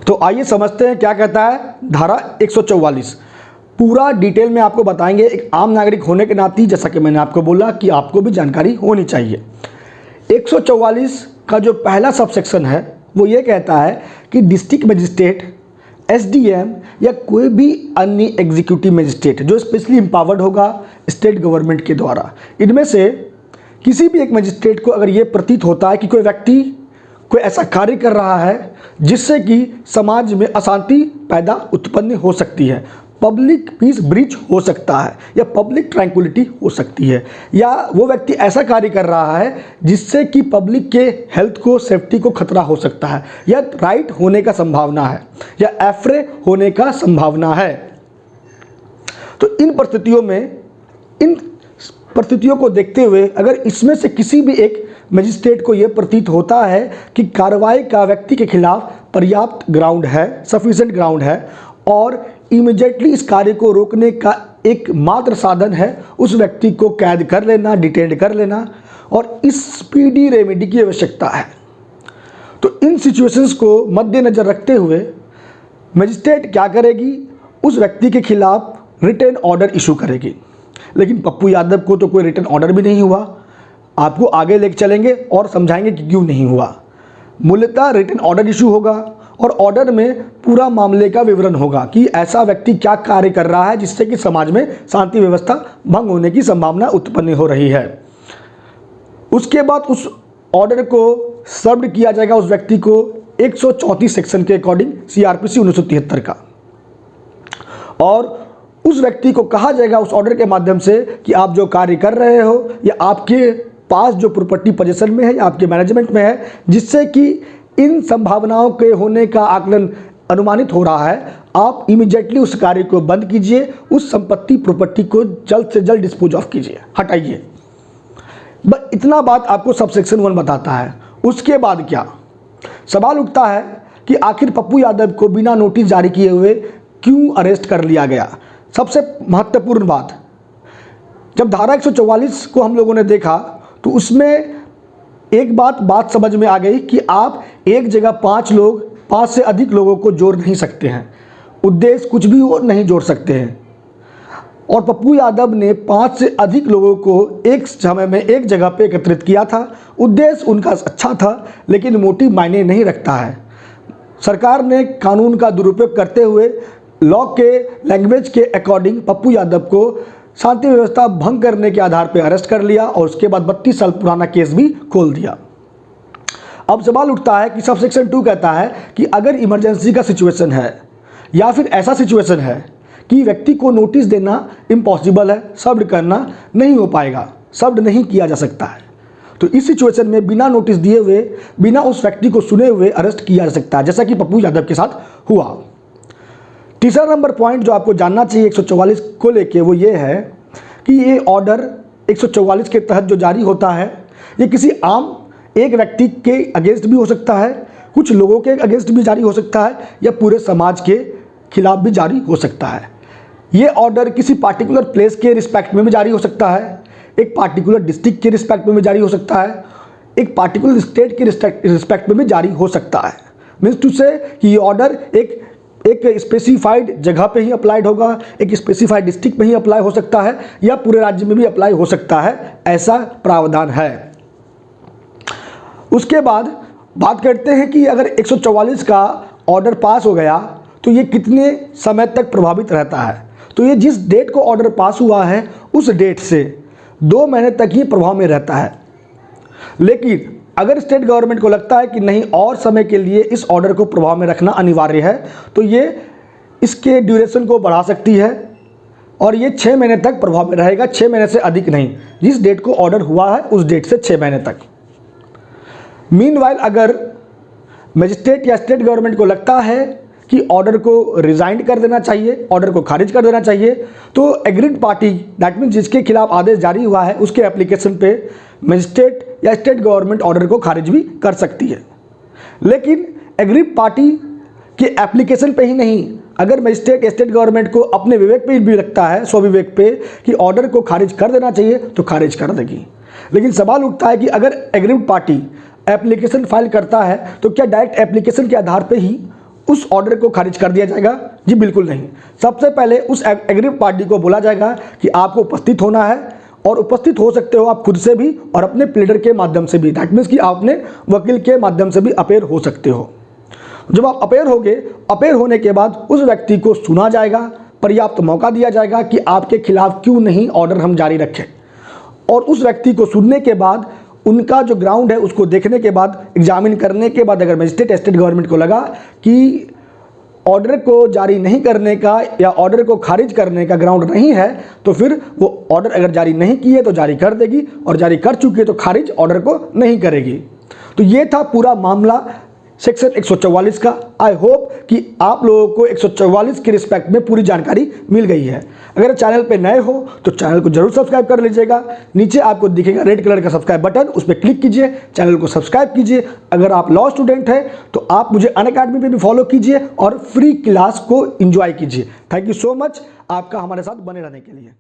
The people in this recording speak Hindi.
तो आइए समझते हैं क्या कहता है धारा 144। पूरा डिटेल में आपको बताएंगे एक आम नागरिक होने के नाते, जैसा कि मैंने आपको बोला कि आपको भी जानकारी होनी चाहिए। 144 का जो पहला सबसेक्शन है वो ये कहता है कि डिस्ट्रिक्ट मजिस्ट्रेट, एसडीएम या कोई भी अन्य एग्जीक्यूटिव मजिस्ट्रेट जो स्पेशली एम्पावर्ड होगा स्टेट गवर्नमेंट के द्वारा, इनमें से किसी भी एक मजिस्ट्रेट को अगर ये प्रतीत होता है कि कोई व्यक्ति कोई ऐसा कार्य कर रहा है जिससे कि समाज में अशांति पैदा उत्पन्न हो सकती है, पब्लिक पीस ब्रीच हो सकता है या पब्लिक ट्रैंक्विलिटी हो सकती है, या वो व्यक्ति ऐसा कार्य कर रहा है जिससे कि पब्लिक के हेल्थ को, सेफ्टी को खतरा हो सकता है, या राइट होने का संभावना है, या एफ्रे होने का संभावना है। तो इन परिस्थितियों को देखते हुए अगर इसमें से किसी भी एक मजिस्ट्रेट को यह प्रतीत होता है कि कार्रवाई का व्यक्ति के खिलाफ पर्याप्त ग्राउंड है, सफिशिएंट ग्राउंड है, और इमीडिएटली इस कार्य को रोकने का एक मात्र साधन है उस व्यक्ति को कैद कर लेना, डिटेन कर लेना, और इस स्पीडी रेमेडी की आवश्यकता है। तो इन सिचुएशंस को मद्देनज़र रखते हुए मजिस्ट्रेट क्या करेगी, उस व्यक्ति के खिलाफ रिटन ऑर्डर इशू करेगी। लेकिन पप्पू यादव को तो कोई रिटन ऑर्डर भी नहीं हुआ। आपको आगे लेके चलेंगे और समझाएंगे कि क्यों नहीं हुआ। मूलतः रिटन ऑर्डर इशू होगा और ऑर्डर में पूरा मामले का विवरण होगा कि ऐसा व्यक्ति क्या कार्य कर रहा है जिससे कि समाज में शांति व्यवस्था भंग होने की संभावना उत्पन्न हो रही है। उसके बाद उस ऑर्डर को सर्व किया जाएगा उस व्यक्ति को 134 सेक्शन के अकॉर्डिंग सीआरपीसी 1973 का, और उस व्यक्ति को कहा जाएगा उस ऑर्डर के माध्यम से कि आप जो कार्य कर रहे हो या आपके पास जो प्रॉपर्टी पोजीशन में है या आपके मैनेजमेंट में है जिससे कि इन संभावनाओं के होने का आकलन अनुमानित हो रहा है, आप इमीडिएटली उस कार्य को बंद कीजिए, उस संपत्ति प्रॉपर्टी को जल्द से जल्द डिस्पोज ऑफ कीजिए, हटाइए। बस इतना बात आपको सबसेक्शन 1 बताता है। उसके बाद क्या सवाल उठता है कि आखिर पप्पू यादव को बिना नोटिस जारी किए हुए क्यों अरेस्ट कर लिया गया। सबसे महत्वपूर्ण बात, जब धारा 144 को हम लोगों ने देखा तो उसमें एक बात समझ में आ गई कि आप एक जगह 5 से अधिक लोगों को जोड़ नहीं सकते हैं, उद्देश्य कुछ भी और नहीं जोड़ सकते हैं। और पप्पू यादव ने 5 से अधिक लोगों को एक समय में एक जगह पे एकत्रित किया था। उद्देश्य उनका अच्छा था लेकिन मोटिव मायने नहीं रखता है। सरकार ने कानून का दुरुपयोग करते हुए लॉ के लैंग्वेज के अकॉर्डिंग पप्पू यादव को शांति व्यवस्था भंग करने के आधार पर अरेस्ट कर लिया और उसके बाद 32 साल पुराना केस भी खोल दिया। अब सवाल उठता है कि सबसेक्शन 2 कहता है कि अगर इमरजेंसी का सिचुएशन है या फिर ऐसा सिचुएशन है कि व्यक्ति को नोटिस देना इम्पॉसिबल है, सर्व करना नहीं हो पाएगा, सर्व नहीं किया जा सकता है, तो इस सिचुएशन में बिना नोटिस दिए हुए, बिना उस व्यक्ति को सुने हुए अरेस्ट किया जा सकता है, जैसा कि पप्पू यादव के साथ हुआ। तीसरा नंबर पॉइंट जो आपको जानना चाहिए 144 को लेके वो ये है कि ये ऑर्डर 144 के तहत जो जारी होता है ये किसी आम एक व्यक्ति के अगेंस्ट भी हो सकता है, कुछ लोगों के अगेंस्ट भी जारी हो सकता है, या पूरे समाज के खिलाफ भी जारी हो सकता है। ये ऑर्डर किसी पार्टिकुलर प्लेस के रिस्पेक्ट में भी जारी हो सकता है, एक पार्टिकुलर डिस्ट्रिक्ट के रिस्पेक्ट में भी जारी हो सकता है, एक पार्टिकुलर स्टेट के रिस्पेक्ट में भी जारी हो सकता है। मीन्स टू से कि ये ऑर्डर एक स्पेसिफाइड जगह पे ही अप्लाइड होगा, एक स्पेसिफाइड डिस्ट्रिक्ट में ही अप्लाई हो सकता है, या पूरे राज्य में भी अप्लाई हो सकता है, ऐसा प्रावधान है। उसके बाद बात करते हैं कि अगर 144 का ऑर्डर पास हो गया तो ये कितने समय तक प्रभावित रहता है। तो ये जिस डेट को ऑर्डर पास हुआ है उस डेट से 2 महीने तक ही प्रभाव में रहता है। लेकिन अगर स्टेट गवर्नमेंट को लगता है कि नहीं और समय के लिए इस ऑर्डर को प्रभाव में रखना अनिवार्य है तो ये इसके ड्यूरेशन को बढ़ा सकती है और ये 6 महीने तक प्रभाव में रहेगा, 6 महीने से अधिक नहीं। जिस डेट को ऑर्डर हुआ है उस डेट से 6 महीने तक। मीनवाइल अगर मजिस्ट्रेट या स्टेट गवर्नमेंट को लगता है कि ऑर्डर को रिजाइन कर देना चाहिए, ऑर्डर को खारिज कर देना चाहिए, तो एग्रीड पार्टी दैट मीन्स जिसके खिलाफ आदेश जारी हुआ है उसके एप्लीकेशन पे मजिस्ट्रेट या स्टेट गवर्नमेंट ऑर्डर को खारिज भी कर सकती है। लेकिन एग्रीड पार्टी के एप्लीकेशन पे ही नहीं, अगर मजिस्ट्रेट या स्टेट गवर्नमेंट को अपने विवेक पे भी लगता है, स्वविवेक पे, कि ऑर्डर को खारिज कर देना चाहिए तो खारिज कर देगी। लेकिन सवाल उठता है कि अगर एग्रीड पार्टी एप्लीकेशन फाइल करता है तो क्या डायरेक्ट एप्लीकेशन के आधार पे ही उस ऑर्डर को खारिज कर दिया जाएगा? जी बिल्कुल नहीं। सबसे पहले उस एग्रीड पार्टी को बोला जाएगा कि आपको उपस्थित होना है, और उपस्थित हो सकते हो आप खुद से भी और अपने प्लीडर के माध्यम से भी। दैट मीन्स कि आप अपने वकील के माध्यम से भी अपेयर हो सकते हो। जब आप अपेयर होगे, अपेयर होने के बाद उस व्यक्ति को सुना जाएगा, पर्याप्त मौका दिया जाएगा कि आपके खिलाफ क्यों नहीं ऑर्डर हम जारी रखें। और उस व्यक्ति को सुनने के बाद, उनका जो ग्राउंड है उसको देखने के बाद, एग्जामिन करने के बाद, अगर मजिस्ट्रेट स्टेट गवर्नमेंट को लगा कि ऑर्डर को जारी नहीं करने का या ऑर्डर को खारिज करने का ग्राउंड नहीं है, तो फिर वो ऑर्डर अगर जारी नहीं किए तो जारी कर देगी, और जारी कर चुकी है तो खारिज ऑर्डर को नहीं करेगी। तो ये था पूरा मामला सेक्शन 144 का। आई होप कि आप लोगों को 144 के रिस्पेक्ट में पूरी जानकारी मिल गई है। अगर चैनल पे नए हो तो चैनल को जरूर सब्सक्राइब कर लीजिएगा। नीचे आपको दिखेगा रेड कलर का सब्सक्राइब बटन, उस पर क्लिक कीजिए, चैनल को सब्सक्राइब कीजिए। अगर आप लॉ स्टूडेंट हैं तो आप मुझे अनअकैडमी पे भी फॉलो कीजिए और फ्री क्लास को एंजॉय कीजिए। थैंक यू सो मच आपका हमारे साथ बने रहने के लिए।